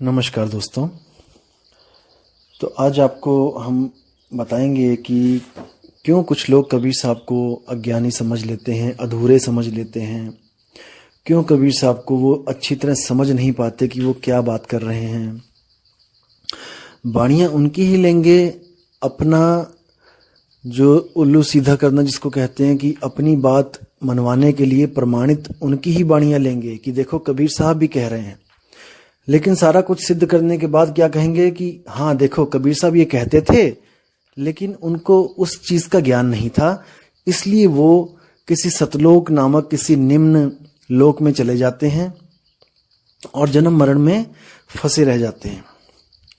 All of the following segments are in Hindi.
नमस्कार दोस्तों। तो आज आपको हम बताएंगे कि क्यों कुछ लोग कबीर साहब को अज्ञानी समझ लेते हैं, अधूरे समझ लेते हैं। क्यों कबीर साहब को वो अच्छी तरह समझ नहीं पाते कि वो क्या बात कर रहे हैं। बाणियाँ उनकी ही लेंगे, अपना जो उल्लू सीधा करना जिसको कहते हैं कि अपनी बात मनवाने के लिए प्रमाणित उनकी ही बाणियाँ लेंगे कि देखो कबीर साहब भी कह रहे हैं। लेकिन सारा कुछ सिद्ध करने के बाद क्या कहेंगे कि हाँ देखो कबीर साहब ये कहते थे, लेकिन उनको उस चीज का ज्ञान नहीं था, इसलिए वो किसी सतलोक नामक किसी निम्न लोक में चले जाते हैं और जन्म मरण में फंसे रह जाते हैं।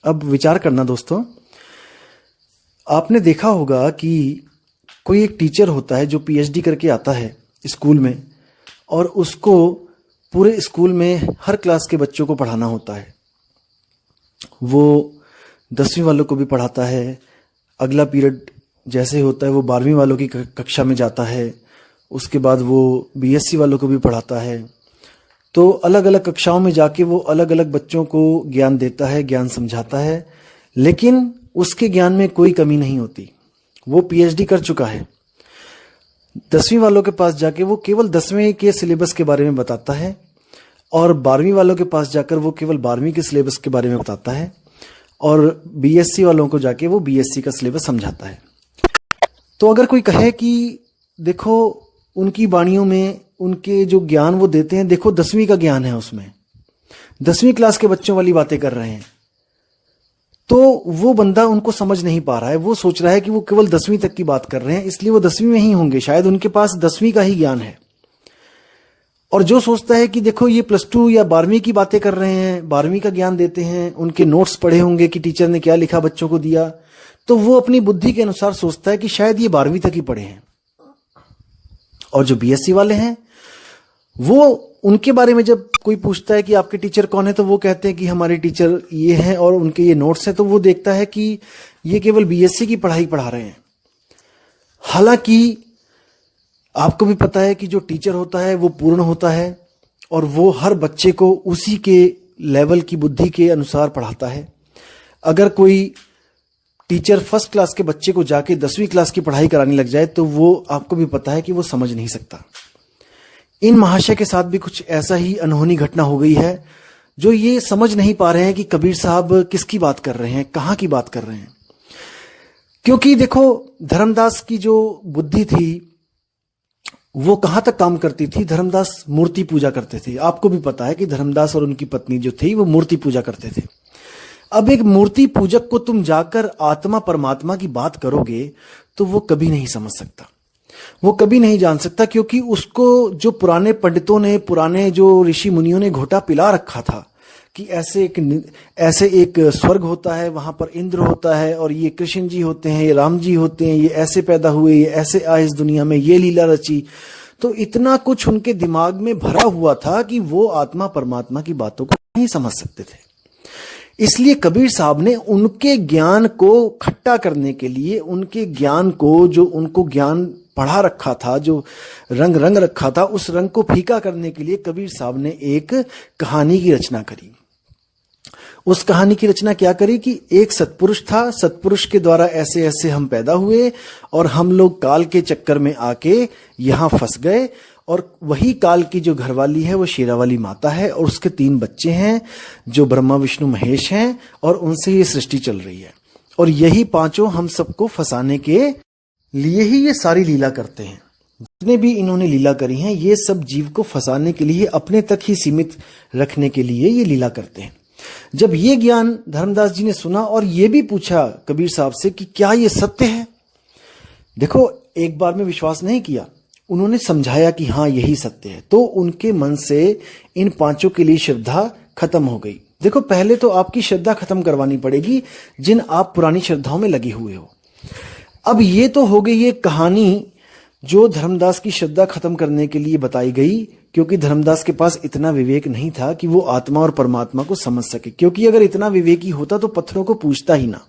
अब विचार करना दोस्तों, आपने देखा होगा कि कोई एक टीचर होता है जो पीएचडी करके आता है स्कूल में, और उसको पूरे स्कूल में हर क्लास के बच्चों को पढ़ाना होता है। वो 10वीं वालों को भी पढ़ाता है, अगला पीरियड जैसे होता है वो 12वीं वालों की कक्षा में जाता है, उसके बाद वो बीएससी वालों को भी पढ़ाता है। तो अलग अलग कक्षाओं में जाके वो अलग अलग बच्चों को ज्ञान देता है, ज्ञान समझाता है, लेकिन उसके ज्ञान में कोई कमी नहीं होती। वो पीएचडी कर चुका है, 10वीं वालों के पास जाके वो केवल 10वीं के सिलेबस के बारे में बताता है, और 12वीं वालों के पास जाकर वो केवल 12वीं के सिलेबस के बारे में बताता है, और बीएससी वालों को जाके वो बीएससी का सिलेबस समझाता है। तो अगर कोई कहे कि देखो उनकी वाणियों में उनके जो ज्ञान वो देते हैं, देखो 10वीं का ज्ञान है, उसमें 10वीं क्लास के बच्चों वाली बातें कर रहे हैं, तो वो बंदा उनको समझ नहीं पा रहा है। वो सोच रहा है कि वो केवल 10वीं तक की बात कर रहे हैं, इसलिए वो 10वीं में ही होंगे, शायद उनके पास 10वीं का ही ज्ञान है। और जो सोचता है कि देखो ये +2 या 12वीं की बातें कर रहे हैं, 12वीं का ज्ञान देते हैं, उनके नोट्स पढ़े होंगे कि टीचर ने क्या लिखा बच्चों को दिया, तो वो अपनी बुद्धि के अनुसार सोचता है कि शायद ये 12वीं तक ही पढ़े हैं। और जो बीएससी वाले हैं, वो उनके बारे में जब कोई पूछता है कि आपके टीचर कौन है, तो वो कहते हैं कि हमारे टीचर ये हैं और उनके ये नोट्स हैं, तो वो देखता है कि ये केवल बीएससी की पढ़ाई पढ़ा रहे हैं। हालांकि आपको भी पता है कि जो टीचर होता है वो पूर्ण होता है, और वो हर बच्चे को उसी के लेवल की बुद्धि के अनुसार पढ़ाता है। अगर कोई टीचर फर्स्ट क्लास के बच्चे को जाके 10वीं क्लास की पढ़ाई कराने लग जाए, तो वो आपको भी पता है कि वो समझ नहीं सकता। इन महाशय के साथ भी कुछ ऐसा ही अनहोनी घटना हो गई है, जो ये समझ नहीं पा रहे हैं कि कबीर साहब किसकी बात कर रहे हैं, कहाँ की बात कर रहे हैं। क्योंकि देखो धर्मदास की जो बुद्धि थी वो कहाँ तक काम करती थी। धर्मदास मूर्ति पूजा करते थे। आपको भी पता है कि धर्मदास और उनकी पत्नी जो थी वो मूर्ति पूजा करते थे। अब एक मूर्ति पूजक को तुम जाकर आत्मा परमात्मा की बात करोगे तो वो कभी नहीं समझ सकता, वो कभी नहीं जान सकता, क्योंकि उसको जो पुराने पंडितों ने, पुराने जो ऋषि मुनियों ने घोटा पिला रखा था कि ऐसे एक स्वर्ग होता है, वहां पर इंद्र होता है, और ये कृष्ण जी होते हैं, ये राम जी होते हैं, ये ऐसे पैदा हुए, ये ऐसे आए इस दुनिया में, ये लीला रची। तो इतना कुछ उनके दिमाग में भरा हुआ था कि वो आत्मा परमात्मा की बातों को नहीं समझ सकते थे। इसलिए कबीर साहब ने उनके ज्ञान को खट्टा करने के लिए, उनके ज्ञान को, जो उनको ज्ञान पढ़ा रखा था, जो रंग रखा था, उस रंग को फीका करने के लिए कबीर साहब ने एक कहानी की रचना करी। उस कहानी की रचना क्या करी कि एक सत्पुरुष था, सत्पुरुष के द्वारा ऐसे ऐसे हम पैदा हुए, और हम लोग काल के चक्कर में आके यहां फंस गए, और वही काल की जो घरवाली है वो शेरावाली माता है, और उसके 3 बच्चे हैं जो ब्रह्मा विष्णु महेश हैं, और उनसे ये सृष्टि चल रही है। और यही 5 हम सबको फंसाने के लिए ही ये सारी लीला करते हैं। जितने भी इन्होंने लीला करी हैं, ये सब जीव को फंसाने के लिए, अपने तक ही सीमित रखने के लिए ये लीला करते हैं। जब ये ज्ञान धर्मदास जी ने सुना और ये भी पूछा कबीर साहब से कि क्या ये सत्य है, देखो एक बार में विश्वास नहीं किया, उन्होंने समझाया कि हाँ यही सत्य है, तो उनके मन से इन 5 के लिए श्रद्धा खत्म हो गई। देखो पहले तो आपकी श्रद्धा खत्म करवानी पड़ेगी, जिन आप पुरानी श्रद्धाओं में लगे हुए हो। अब ये तो हो गई ये कहानी जो धर्मदास की श्रद्धा खत्म करने के लिए बताई गई, क्योंकि धर्मदास के पास इतना विवेक नहीं था कि वो आत्मा और परमात्मा को समझ सके। क्योंकि अगर इतना विवेकी होता तो पत्थरों को पूछता ही ना,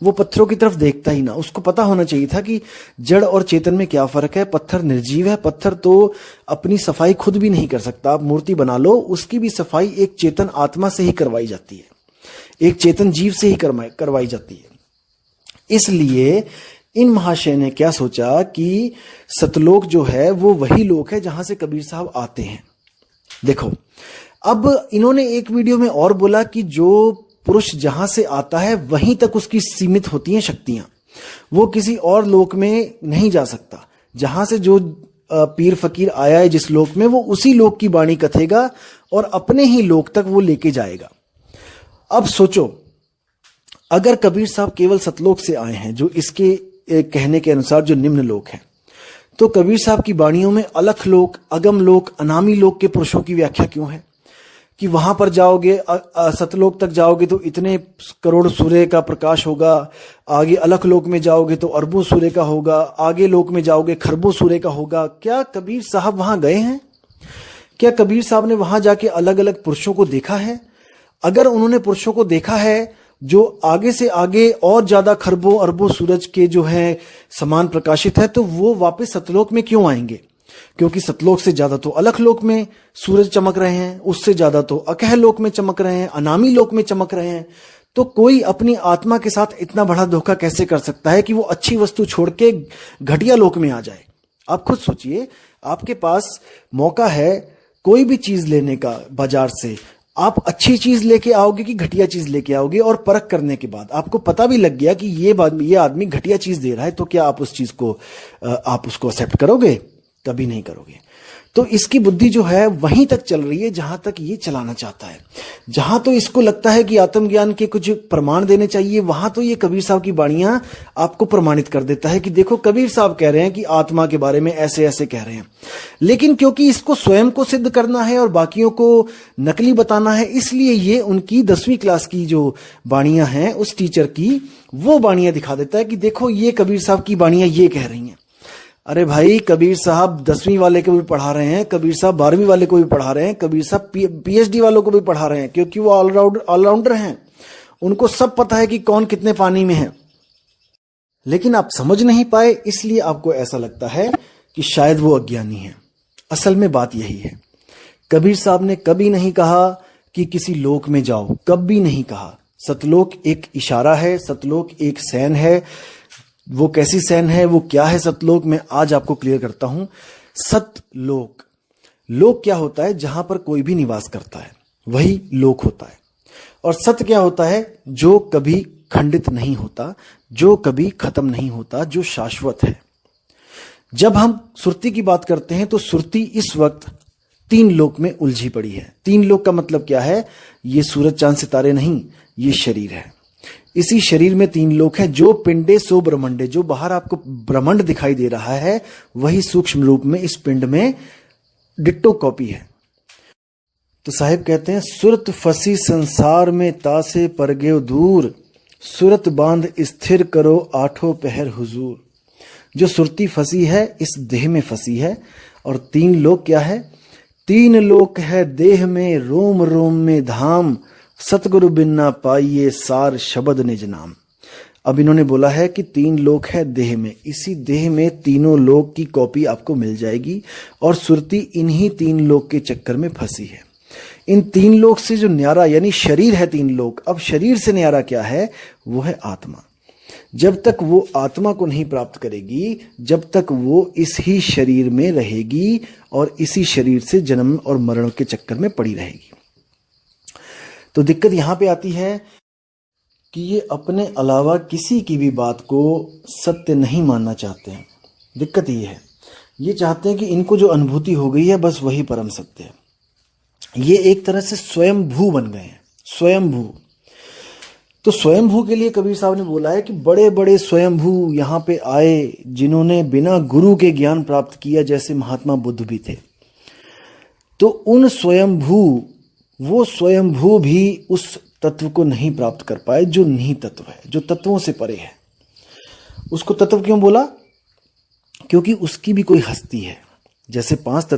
वो पत्थरों की तरफ देखता ही ना। उसको पता होना चाहिए था कि जड़ और चेतन में क्या फर्क है। पत्थर निर्जीव है, पत्थर तो अपनी सफाई खुद भी नहीं कर सकता। आप मूर्ति बना लो, उसकी भी सफाई एक चेतन आत्मा से ही करवाई जाती है। एक चेतन जीव से ही करवाई जाती है। इसलिए इन महाशय ने क्या सोचा कि सतलोक जो है वो वही लोक है जहां से कबीर साहब आते हैं। देखो, अब इन्होंने एक वीडियो में और बोला कि जो पुरुष जहां से आता है वहीं तक उसकी सीमित होती हैं शक्तियां, वो किसी और लोक में नहीं जा सकता। जहां से जो पीर फकीर आया है जिस लोक में, वो उसी लोक की वाणी कथेगा और अपने ही लोक तक वो लेके जाएगा। अब सोचो, अगर कबीर साहब केवल सतलोक से आए हैं, जो इसके कहने के अनुसार जो निम्न लोक है, तो कबीर साहब की वाणियों में अलख लोक, अगम लोक, अनामी लोक के पुरुषों की व्याख्या क्यों है कि वहां पर जाओगे, सतलोक तक जाओगे तो इतने करोड़ सूर्य का प्रकाश होगा, आगे अलख लोक में जाओगे तो अरबों सूर्य का होगा, आगे लोक में जाओगे खरबों सूर्य का होगा। क्या कबीर साहब वहां गए हैं? क्या कबीर साहब ने वहां जाके अलग अलग पुरुषों को देखा है? अगर उन्होंने पुरुषों को देखा है जो आगे से आगे और ज्यादा खरबों अरबों सूरज के जो है समान प्रकाशित है, तो वो वापस सतलोक में क्यों आएंगे? क्योंकि सतलोक से ज्यादा तो अलख लोक में सूरज चमक रहे हैं, उससे ज्यादा तो अकह लोक में चमक रहे हैं, अनामी लोक में चमक रहे हैं। तो कोई अपनी आत्मा के साथ इतना बड़ा धोखा कैसे कर सकता है कि वो अच्छी वस्तु छोड़ के घटिया लोक में आ जाए? आप खुद सोचिए, आपके पास मौका है कोई भी चीज लेने का बाजार से, आप अच्छी चीज लेके आओगे कि घटिया चीज लेके आओगे, और परख करने के बाद आपको पता भी लग गया कि ये आदमी घटिया चीज दे रहा है, तो क्या आप उस चीज को आप उसको एक्सेप्ट करोगे? कभी नहीं करोगे। तो इसकी बुद्धि जो है वहीं तक चल रही है जहां तक ये चलाना चाहता है। जहां तो इसको लगता है कि आत्मज्ञान के कुछ प्रमाण देने चाहिए, वहां तो ये कबीर साहब की वाणियां आपको प्रमाणित कर देता है कि देखो कबीर साहब कह रहे हैं कि आत्मा के बारे में ऐसे ऐसे कह रहे हैं। लेकिन क्योंकि इसको स्वयं को सिद्ध करना है और बाकियों को नकली बताना है, इसलिए ये उनकी 10वीं क्लास की जो वाणियां हैं उस टीचर की, वो वाणियां दिखा देता है कि देखो ये कबीर साहब की वाणियां ये कह रही हैं। अरे भाई, कबीर साहब 10वीं वाले को भी पढ़ा रहे हैं, कबीर साहब 12वीं वाले को भी पढ़ा रहे हैं, कबीर साहब पीएचडी वालों को भी पढ़ा रहे हैं, क्योंकि वो ऑलराउंडर हैं। उनको सब पता है कि कौन कितने पानी में है। लेकिन आप समझ नहीं पाए, इसलिए आपको ऐसा लगता है कि शायद वो अज्ञानी है। असल में बात यही है, कबीर साहब ने कभी नहीं कहा कि किसी लोक में जाओ, कभी नहीं कहा। सतलोक एक इशारा है, सतलोक एक सैन है। वो कैसी सैन है, वो क्या है सतलोक, मैं आज आपको क्लियर करता हूं। सतलोक, लोक क्या होता है? जहां पर कोई भी निवास करता है वही लोक होता है। और सत्य क्या होता है? जो कभी खंडित नहीं होता, जो कभी खत्म नहीं होता, जो शाश्वत है। जब हम सुरती की बात करते हैं तो सुरती इस वक्त 3 लोक में उलझी पड़ी है। 3 लोक का मतलब क्या है? ये सूरज चांद सितारे नहीं, ये शरीर है। इसी शरीर में 3 लोक हैं। जो पिंडे सो ब्रह्मंडे, जो बाहर आपको ब्रह्मांड दिखाई दे रहा है वही सूक्ष्म रूप में इस पिंड में डिट्टो कॉपी है। तो साहिब कहते हैं, सुरत फसी संसार में तासे पर गयो दूर, सुरत बांध स्थिर करो आठों पहर हुजूर। जो सुरती फंसी है इस देह में फंसी है। और 3 लोक क्या है? 3 लोक है देह में, रोम रोम में धाम, सतगुरु बिन ना पाइये सार शब्द निज नाम। अब इन्होंने बोला है कि 3 लोक है देह में, इसी देह में तीनों लोक की कॉपी आपको मिल जाएगी। और सुरती इन्हीं 3 लोक के चक्कर में फंसी है। इन 3 लोक से जो न्यारा, यानी शरीर है 3 लोक, अब शरीर से न्यारा क्या है? वो है आत्मा। जब तक वो आत्मा को नहीं प्राप्त करेगी, जब तक वो इस ही शरीर में रहेगी और इसी शरीर से जन्म और मरण के चक्कर में पड़ी रहेगी। तो दिक्कत यहां पे आती है कि ये अपने अलावा किसी की भी बात को सत्य नहीं मानना चाहते हैं। दिक्कत ये है, ये चाहते हैं कि इनको जो अनुभूति हो गई है बस वही परम सत्य है। ये एक तरह से स्वयंभू बन गए हैं, स्वयंभू। तो स्वयंभू के लिए कबीर साहब ने बोला है कि बड़े बड़े स्वयंभू यहाँ पे आए जिन्होंने बिना गुरु के ज्ञान प्राप्त किया, जैसे महात्मा बुद्ध भी थे। तो उन स्वयंभू, वो स्वयंभू भी उस तत्व को नहीं प्राप्त कर पाए जो निहित तत्व है, जो तत्वों से परे है। उसको तत्व क्यों बोला? क्योंकि उसकी भी कोई हस्ती है। जैसे 5 तत्व